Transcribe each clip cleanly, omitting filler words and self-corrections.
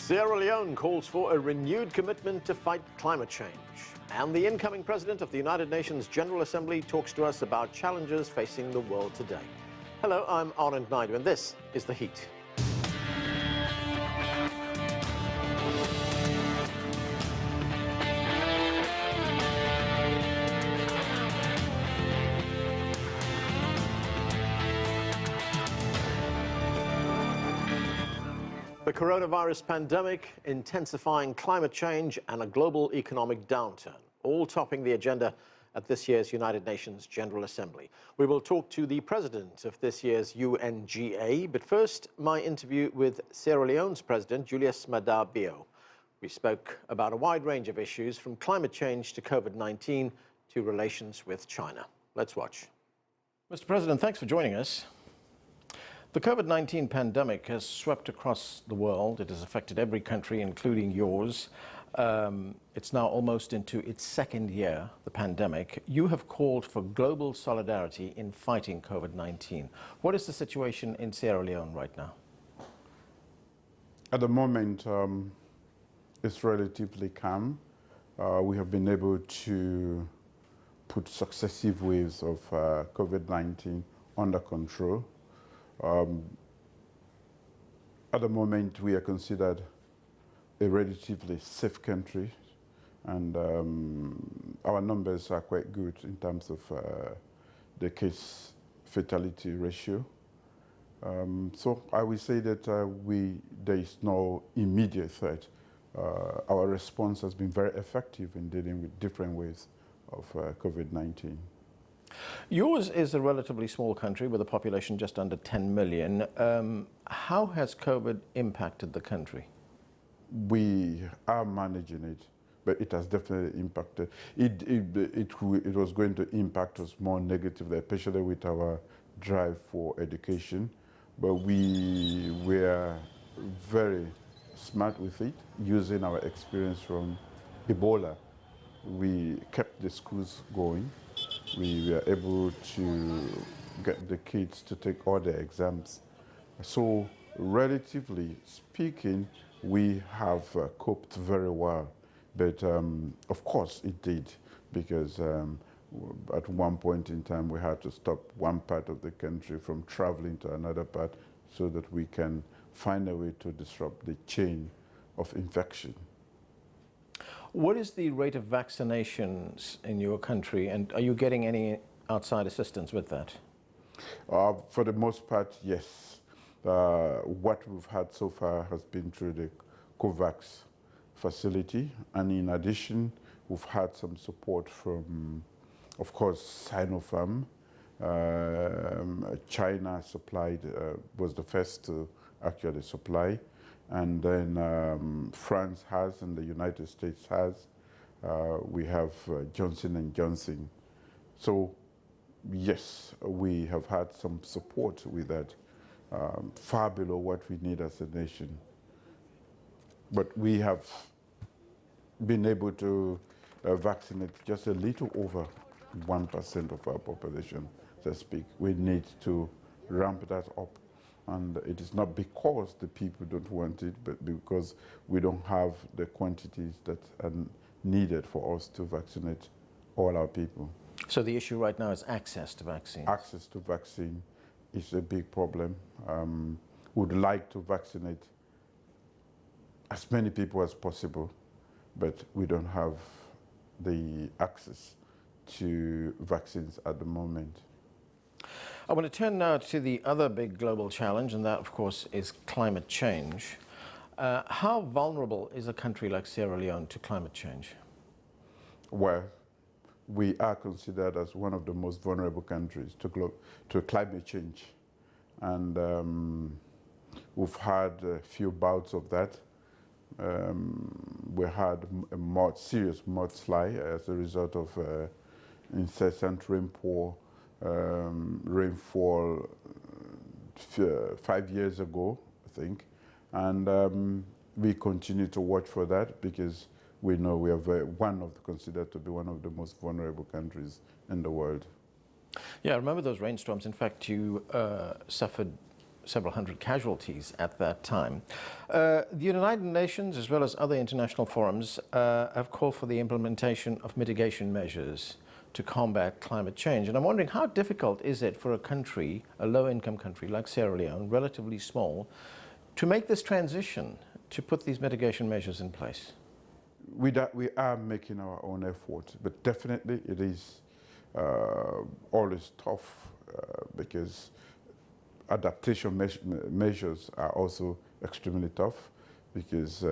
Sierra Leone calls for a renewed commitment to fight climate change. And the incoming president of the United Nations General Assembly talks to us about challenges facing the world today. Hello, I'm Anand Naidu, and this is The Heat. The coronavirus pandemic, intensifying climate change, and a global economic downturn, all topping the agenda at this year's United Nations General Assembly. We will talk to the president of this year's UNGA, but first, my interview with Sierra Leone's president, Julius Maada Bio. We spoke about a wide range of issues, from climate change to COVID-19 to relations with China. Let's watch. Mr. President, thanks for joining us. The COVID-19 pandemic has swept across the world. It has affected every country, including yours. It's now almost into its second year, the pandemic. You have called for global solidarity in fighting COVID-19. What is the situation in Sierra Leone right now? At the moment, it's relatively calm. We have been able to put successive waves of COVID-19 under control. At the moment, we are considered a relatively safe country, and our numbers are quite good in terms of the case fatality ratio. So I will say that there is no immediate threat. Our response has been very effective in dealing with different waves of COVID-19. Yours is a relatively small country with a population just under 10 million. How has COVID impacted the country? We are managing it, but it has definitely impacted. It was going to impact us more negatively, especially with our drive for education. But we were very smart with it, using our experience from Ebola. We kept the schools going. We were able to get the kids to take all their exams. So, relatively speaking, we have coped very well. But of course it did, because at one point in time we had to stop one part of the country from traveling to another part so that we can find a way to disrupt the chain of infection. What is the rate of vaccinations in your country, and are you getting any outside assistance with that? For the most part, yes. What we've had so far has been through the COVAX facility, and in addition, we've had some support from, of course, Sinopharm. China supplied, was the first to actually supply. And then France has, and the United States has. We have Johnson & Johnson. So yes, we have had some support with that, far below what we need as a nation. But we have been able to vaccinate just a little over 1% of our population, so to speak. We need to ramp that up. And it is not because the people don't want it, but because we don't have the quantities that are needed for us to vaccinate all our people. So the issue right now is access to vaccine? Access to vaccine is a big problem. Would like to vaccinate as many people as possible, but we don't have the access to vaccines at the moment. I want to turn now to the other big global challenge, and that, of course, is climate change. How vulnerable is a country like Sierra Leone to climate change? Well, we are considered as one of the most vulnerable countries to climate change. And we've had a few bouts of that. We had a serious mudslide as a result of incessant rainfall 5 years ago, I think. And we continue to watch for that, because we know we are considered to be one of the most vulnerable countries in the world. Yeah, I remember those rainstorms. In fact, you suffered several hundred casualties at that time. The United Nations, as well as other international forums, have called for the implementation of mitigation measures to combat climate change. And I'm wondering, how difficult is it for a country, a low-income country like Sierra Leone, relatively small, to make this transition, to put these mitigation measures in place? We are making our own effort, but definitely it is always tough because adaptation measures are also extremely tough, because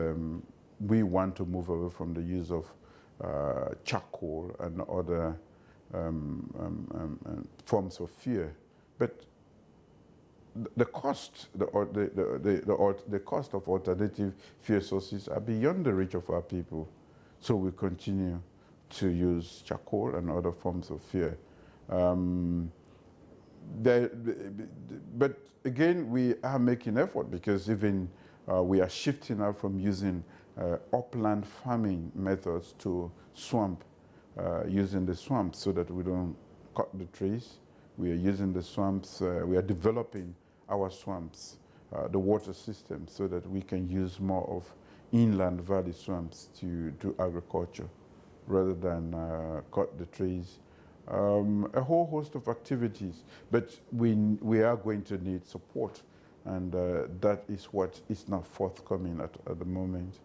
we want to move away from the use of charcoal and other forms of fear. But the cost, the cost of alternative fuel sources are beyond the reach of our people. So we continue to use charcoal and other forms of fuel. But again, we are making effort, because even we are shifting out from using upland farming methods to swamp, using the swamps so that we don't cut the trees. We are using the swamps, we are developing our swamps, the water system, so that we can use more of inland valley swamps to do agriculture rather than cut the trees. A whole host of activities, but we are going to need support, and that is what is not forthcoming at the moment.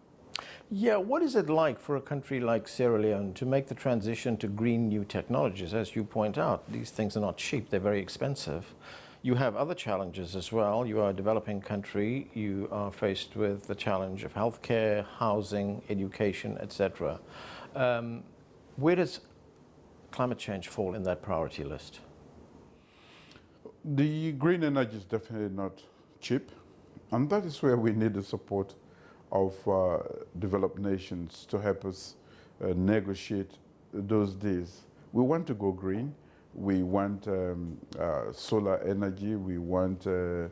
Yeah, what is it like for a country like Sierra Leone to make the transition to green new technologies? As you point out, these things are not cheap, they're very expensive. You have other challenges as well. You are a developing country, you are faced with the challenge of healthcare, housing, education, etc. Where does climate change fall in that priority list? The green energy is definitely not cheap, and that is where we need the support of developed nations to help us negotiate those deals. We want to go green. We want solar energy. We want to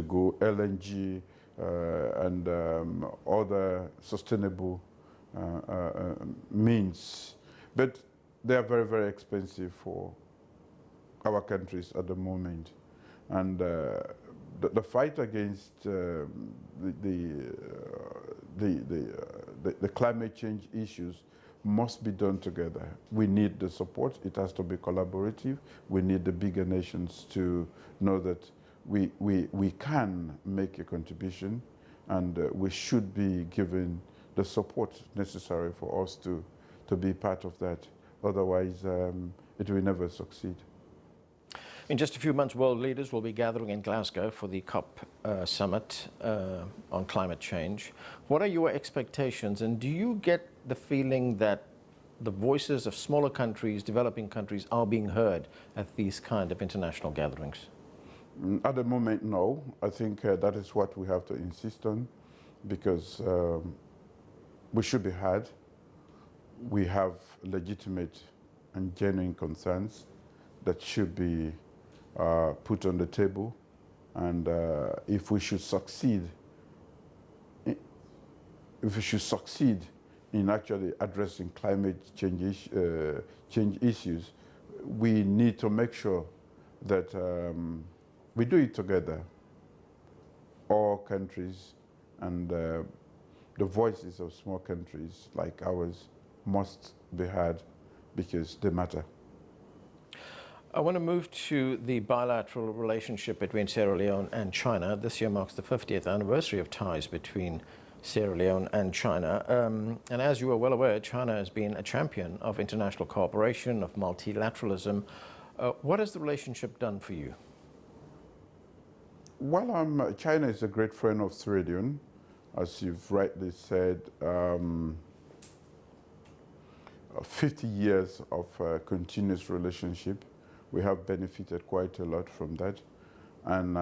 go LNG and other sustainable means. But they are very, very expensive for our countries at the moment. And the fight against the climate change issues must be done together. We need the support. It has to be collaborative. We need the bigger nations to know that we can make a contribution, and we should be given the support necessary for us to be part of that. Otherwise, it will never succeed. In just a few months, world leaders will be gathering in Glasgow for the COP summit on climate change. What are your expectations, and do you get the feeling that the voices of smaller countries, developing countries, are being heard at these kind of international gatherings? At the moment, no. I think that is what we have to insist on, because we should be heard. We have legitimate and genuine concerns that should be put on the table, and if we should succeed, in actually addressing climate change issues, we need to make sure that we do it together. All countries, and the voices of small countries like ours must be heard, because they matter. I want to move to the bilateral relationship between Sierra Leone and China. This year marks the 50th anniversary of ties between Sierra Leone and China. And as you are well aware, China has been a champion of international cooperation, of multilateralism. What has the relationship done for you? Well, China is a great friend of Sierra Leone, as you've rightly said. 50 years of continuous relationship. We have benefited quite a lot from that, and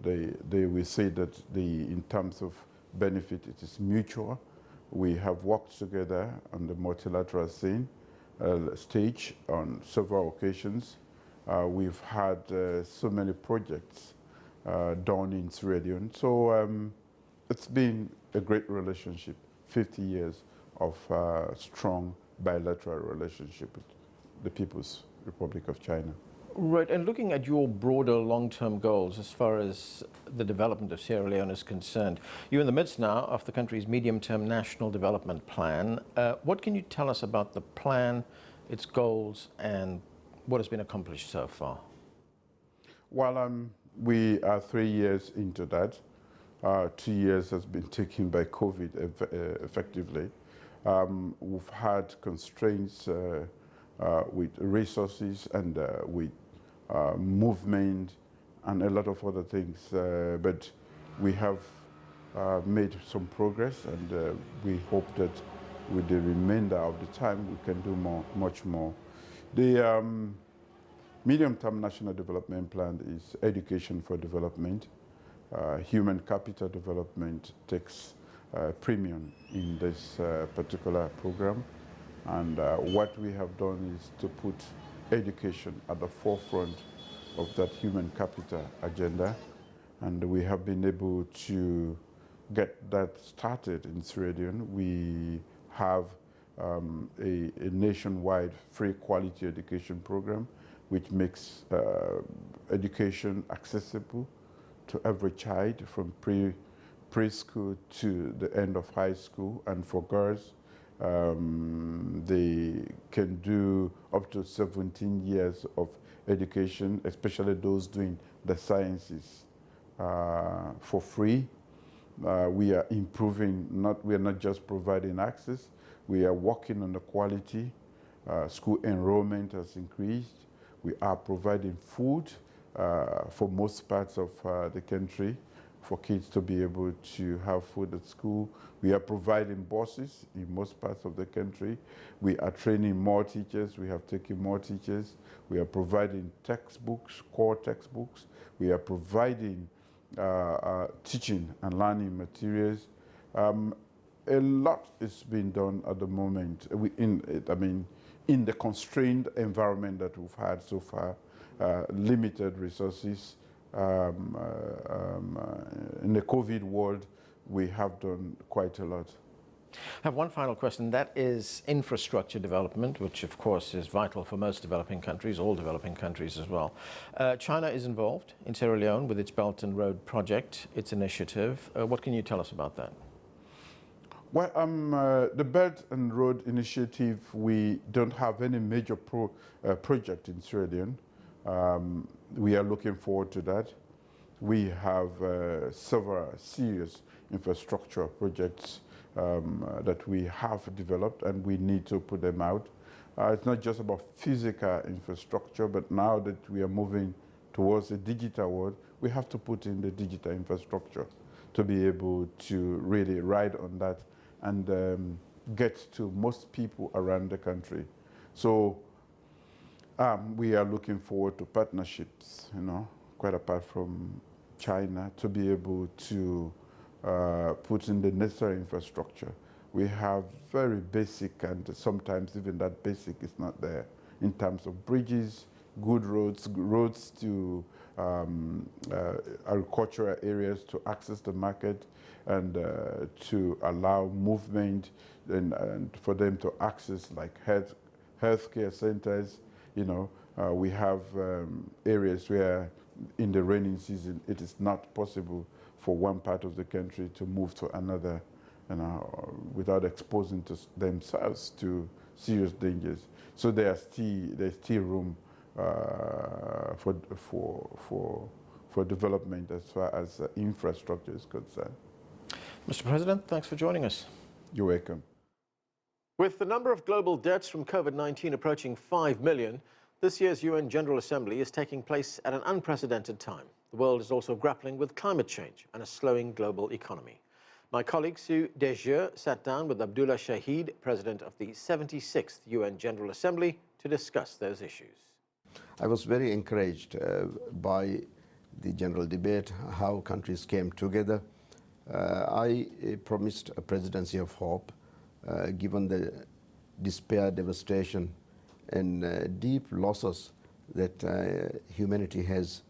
they will say that in terms of benefit, it is mutual. We have worked together on the multilateral scene stage on several occasions. We've had so many projects done in Sierra Leone, so it's been a great relationship. 50 years of strong bilateral relationship with the People's Republic of China. Right, and looking at your broader long-term goals as far as the development of Sierra Leone is concerned, you're in the midst now of the country's medium-term national development plan. What can you tell us about the plan, its goals, and what has been accomplished so far? Well, we are 3 years into that. 2 years has been taken by COVID effectively. We've had constraints with resources and with movement and a lot of other things, but we have made some progress, and we hope that with the remainder of the time we can do much more. The medium-term national development plan is education for development. Human capital development takes premium in this particular program, and what we have done is to put education at the forefront of that human capital agenda, and we have been able to get that started in Sierra Leone. We have a nationwide free quality education program which makes education accessible to every child from preschool to the end of high school, and for girls they can do up to 17 years of education, especially those doing the sciences, for free. We are improving, we are not just providing access, we are working on the quality. School enrollment has increased. We are providing food for most parts of the country for kids to be able to have food at school. We are providing buses in most parts of the country. We are training more teachers. We have taken more teachers. We are providing textbooks, core textbooks. We are providing teaching and learning materials. A lot is being done at the moment. In the constrained environment that we've had so far, limited resources. In the COVID world, we have done quite a lot. I have one final question. That is infrastructure development, which of course is vital for most developing countries, all developing countries as well. China is involved in Sierra Leone with its Belt and Road project, its initiative. What can you tell us about that? Well, the Belt and Road Initiative, we don't have any major project in Sierra Leone. We are looking forward to that. We have several serious infrastructure projects that we have developed, and we need to put them out. It's not just about physical infrastructure, but now that we are moving towards a digital world, we have to put in the digital infrastructure to be able to really ride on that and get to most people around the country. So we are looking forward to partnerships, quite apart from China, to be able to put in the necessary infrastructure. We have very basic, and sometimes even that basic is not there, in terms of bridges, good roads to agricultural areas to access the market, and to allow movement, and for them to access like healthcare centers. We have areas where in the rainy season it is not possible for one part of the country to move to another, without exposing themselves to serious dangers. So there's still room for development as far as infrastructure is concerned. Mr. President, thanks for joining us. You're welcome. With the number of global deaths from COVID-19 approaching 5 million, this year's UN General Assembly is taking place at an unprecedented time. The world is also grappling with climate change and a slowing global economy. My colleague Xu Dezhi sat down with Abdulla Shahid, President of the 76th UN General Assembly, to discuss those issues. I was very encouraged by the general debate, how countries came together. I promised a presidency of hope, given the despair, devastation, and deep losses that humanity has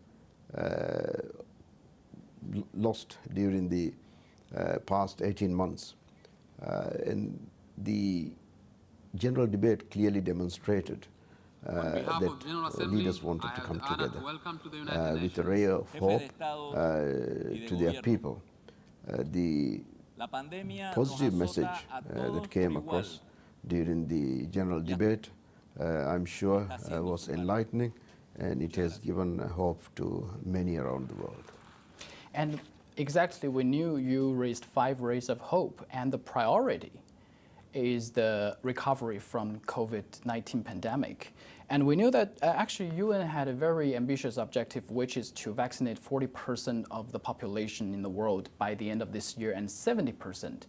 lost during the past 18 months. And the general debate clearly demonstrated that leaders wanted to come together with a ray of hope to their people. The positive message that came across during the general debate, I'm sure, was enlightening, and it has given hope to many around the world. And exactly, we knew you raised 5 rays of hope, and the priority is the recovery from COVID-19 pandemic. And we knew that actually UN had a very ambitious objective, which is to vaccinate 40% of the population in the world by the end of this year and 70%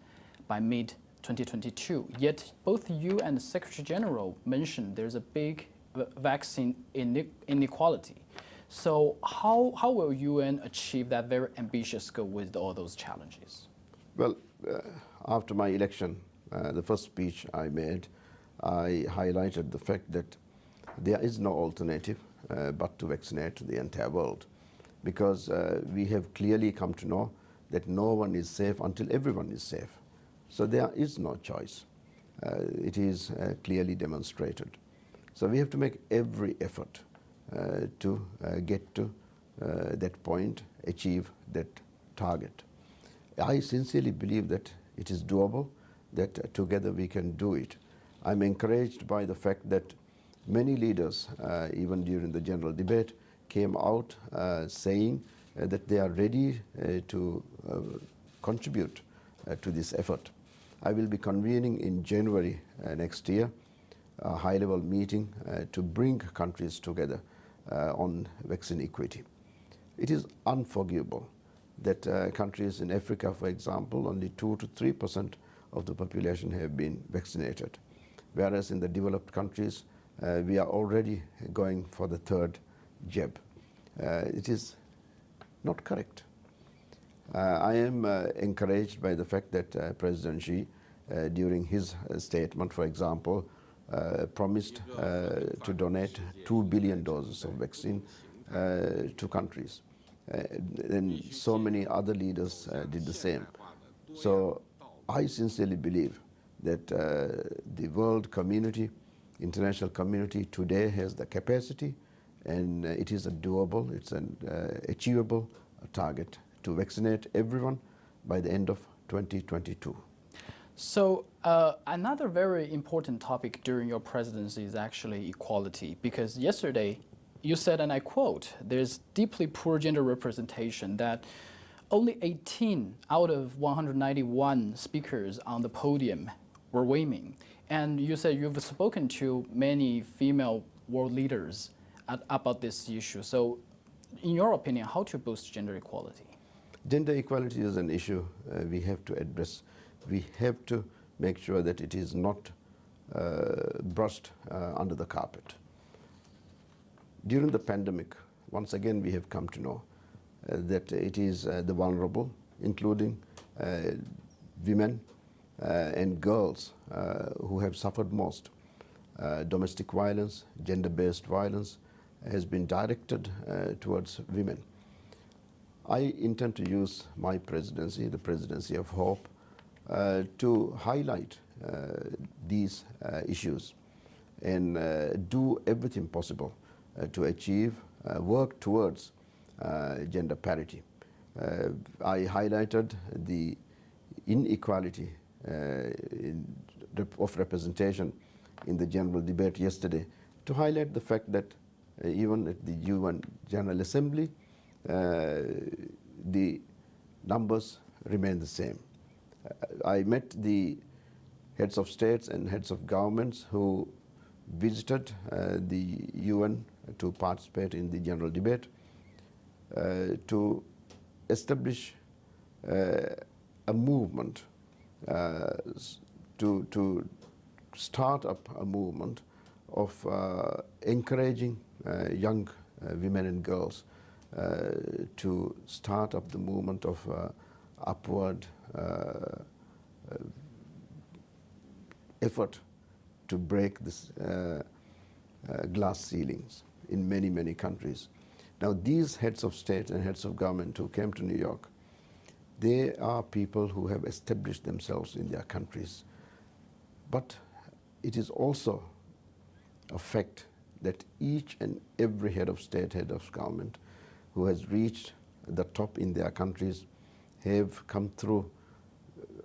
by mid-2022. Yet both you and the Secretary General mentioned there's a big vaccine inequality. So how will UN achieve that very ambitious goal with all those challenges? Well, after my election, the first speech I made, I highlighted the fact that there is no alternative but to vaccinate the entire world, because we have clearly come to know that no one is safe until everyone is safe. So there is no choice. It is clearly demonstrated. So we have to make every effort to get to that point, achieve that target. I sincerely believe that it is doable, that together we can do it. I'm encouraged by the fact that many leaders, even during the general debate, came out saying that they are ready to contribute to this effort. I will be convening in January next year a high-level meeting to bring countries together on vaccine equity. It is unforgivable that countries in Africa, for example, only 2 to 3% of the population have been vaccinated, whereas in the developed countries, we are already going for the 3rd jab. It is not correct. I am encouraged by the fact that President Xi, during his statement, for example, promised to donate 2 billion doses of vaccine to countries. And so many other leaders did the same. So I sincerely believe that the world community, international community today has the capacity, and it is a doable, it's an achievable target to vaccinate everyone by the end of 2022. So another very important topic during your presidency is actually equality, because yesterday you said, and I quote, there's deeply poor gender representation, that only 18 out of 191 speakers on the podium were women. And you said you've spoken to many female world leaders about this issue. So in your opinion, how to boost gender equality? Gender equality is an issue we have to address. We have to make sure that it is not brushed under the carpet. During the pandemic, once again, we have come to know that it is the vulnerable, including women and girls who have suffered most. Domestic violence, gender-based violence has been directed towards women. I intend to use my presidency, the presidency of hope, to highlight these issues and do everything possible to achieve, work towards gender parity. I highlighted the inequality of representation in the general debate yesterday to highlight the fact that even at the UN General Assembly, the numbers remain the same. I met the heads of states and heads of governments who visited the UN to participate in the general debate to establish a movement, to start up a movement of encouraging young women and girls to start up the movement of upward effort to break this glass ceilings in many, many countries. Now, these heads of state and heads of government who came to New York, they are people who have established themselves in their countries. But it is also a fact that each and every head of state, head of government who has reached the top in their countries have come through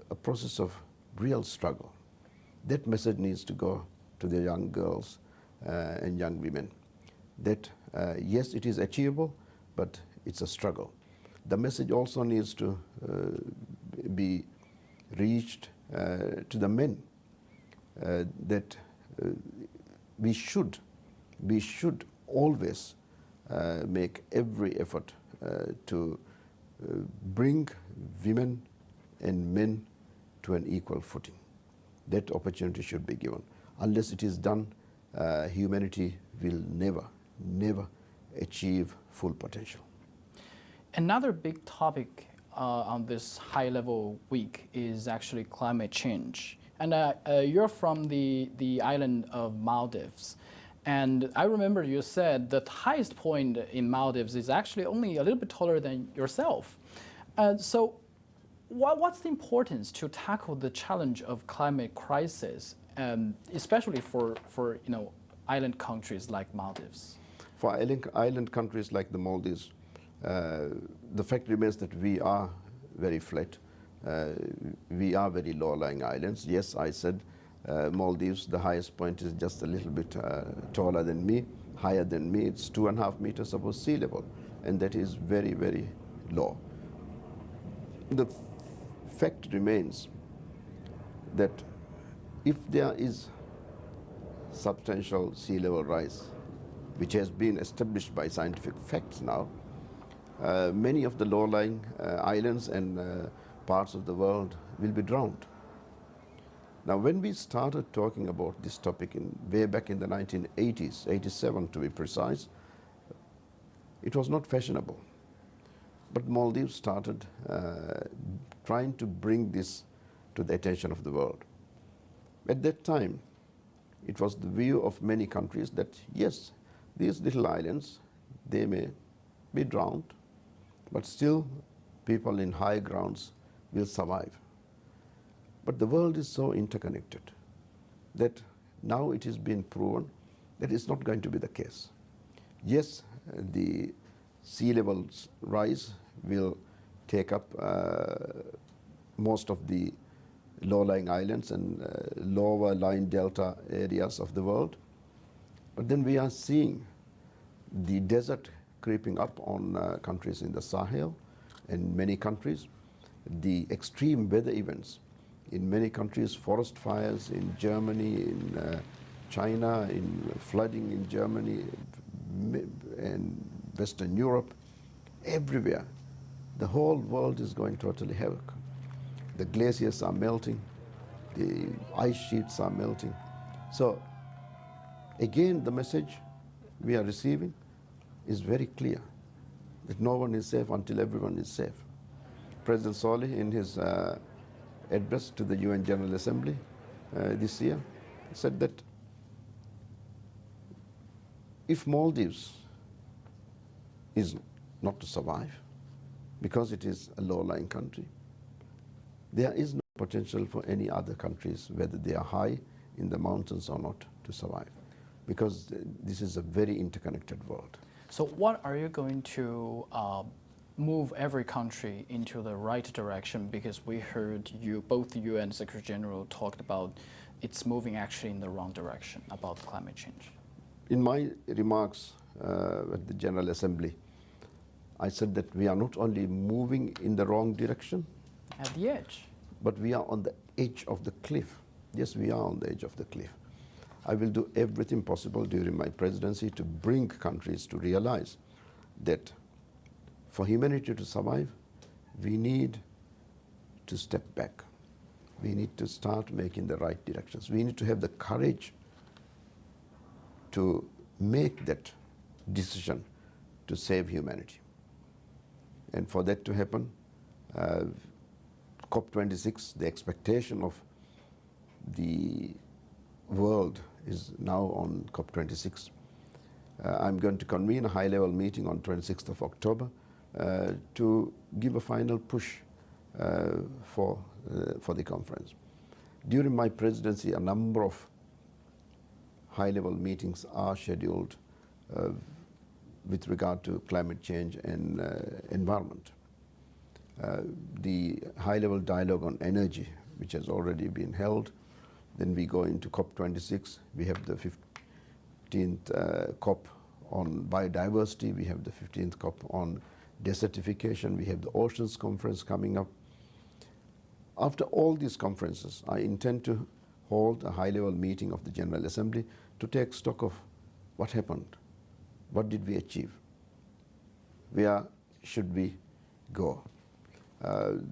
a process of real struggle. That message needs to go to the young girls and young women that yes, it is achievable, but it's a struggle. The message also needs to be reached to the men that we should always make every effort to bring women and men to an equal footing. That opportunity should be given. Unless it is done, humanity will never achieve full potential. Another big topic on this high-level week is actually climate change. And you're from the island of Maldives. And I remember you said the highest point in Maldives is actually only a little bit taller than yourself. So what's the importance to tackle the challenge of climate crisis, especially for island countries like Maldives? For island countries like the Maldives, the fact remains that we are very flat. We are very low-lying islands. Yes, I said Maldives, the highest point is just a little bit taller than me, higher than me. It's 2.5 meters above sea level, and that is very, very low. The fact remains that if there is substantial sea level rise, which has been established by scientific facts now, many of the low-lying islands and parts of the world will be drowned. Now, when we started talking about this topic way back in the 1980s, 87 to be precise, it was not fashionable. But Maldives started trying to bring this to the attention of the world. At that time, it was the view of many countries that, yes, these little islands, they may be drowned, but still people in high grounds will survive. But the world is so interconnected that now it has been proven that it's not going to be the case. Yes, the sea levels rise will take up most of the low-lying islands and lower-lying delta areas of the world. But then we are seeing the desert creeping up on countries in the Sahel and many countries, the extreme weather events in many countries, forest fires in Germany, in China, in flooding in Germany and Western Europe, everywhere. The whole world is going totally havoc. The glaciers are melting, the ice sheets are melting. So again, the message we are receiving is very clear, that no one is safe until everyone is safe. President Saleh, in his address to the UN General Assembly this year, said that if Maldives is not to survive, because it is a low-lying country, there is no potential for any other countries, whether they are high in the mountains or not, to survive, because this is a very interconnected world. So what are you going to move every country into the right direction? Because we heard both you and Secretary General talked about it's moving actually in the wrong direction about climate change. In my remarks at the General Assembly, I said that we are not only moving in the wrong direction, at the edge, but we are on the edge of the cliff. Yes, we are on the edge of the cliff. I will do everything possible during my presidency to bring countries to realize that for humanity to survive, we need to step back. We need to start making the right directions. We need to have the courage to make that decision to save humanity. And for that to happen, COP26, the expectation of the world is now on COP26. I'm going to convene a high-level meeting on 26th of October to give a final push for the conference. During my presidency, a number of high-level meetings are scheduled with regard to climate change and environment. The high-level dialogue on energy, which has already been held. Then we go into COP26. We have the 15th COP on biodiversity. We have the 15th COP on desertification. We have the Oceans Conference coming up. After all these conferences, I intend to hold a high-level meeting of the General Assembly to take stock of what happened, what did we achieve, where should we go.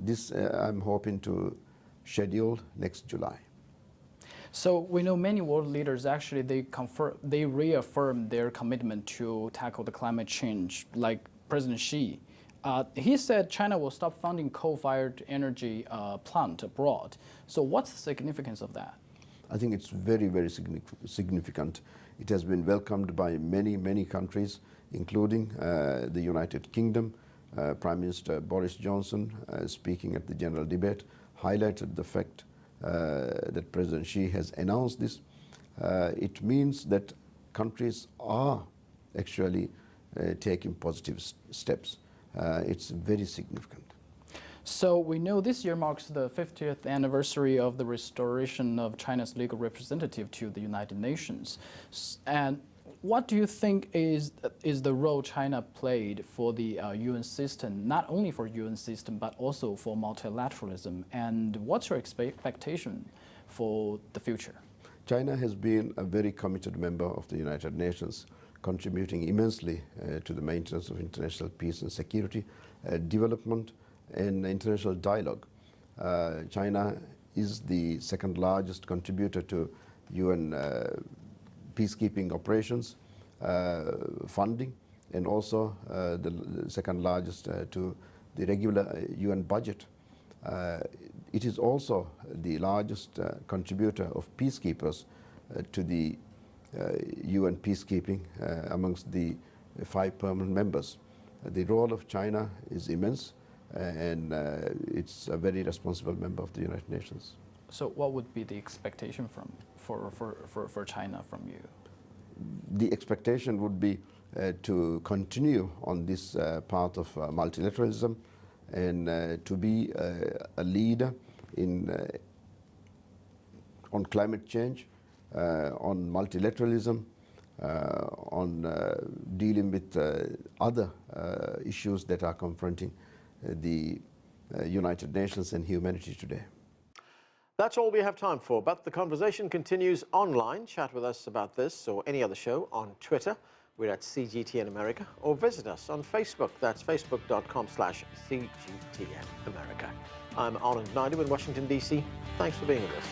This I'm hoping to schedule next July. So we know many world leaders actually they reaffirm their commitment to tackle the climate change, like President Xi. He said China will stop funding coal-fired energy plant abroad. So what's the significance of that? I think it's very, very significant. It has been welcomed by many, many countries, including the United Kingdom. Prime Minister Boris Johnson, speaking at the general debate, highlighted the fact that President Xi has announced this. It means that countries are actually taking positive steps. It's very significant. So we know this year marks the 50th anniversary of the restoration of China's legal representative to the United Nations. And what do you think is the role China played for the UN system, not only for UN system, but also for multilateralism? And what's your expectation for the future? China has been a very committed member of the United Nations, contributing immensely to the maintenance of international peace and security, development, and international dialogue. China is the second largest contributor to UN peacekeeping operations, funding, and also the second largest to the regular UN budget. It is also the largest contributor of peacekeepers to the UN peacekeeping amongst the 5 permanent members. The role of China is immense, and it's a very responsible member of the United Nations. So what would be the expectation for China from you? The expectation would be to continue on this path of multilateralism and to be a leader in on climate change, on multilateralism, on dealing with other issues that are confronting the United Nations and humanity today. That's all we have time for, but the conversation continues online. Chat with us about this or any other show on Twitter. We're at CGTN America, or visit us on Facebook. That's facebook.com/CGTN America. I'm Anand Naidu in Washington, D.C. Thanks for being with us.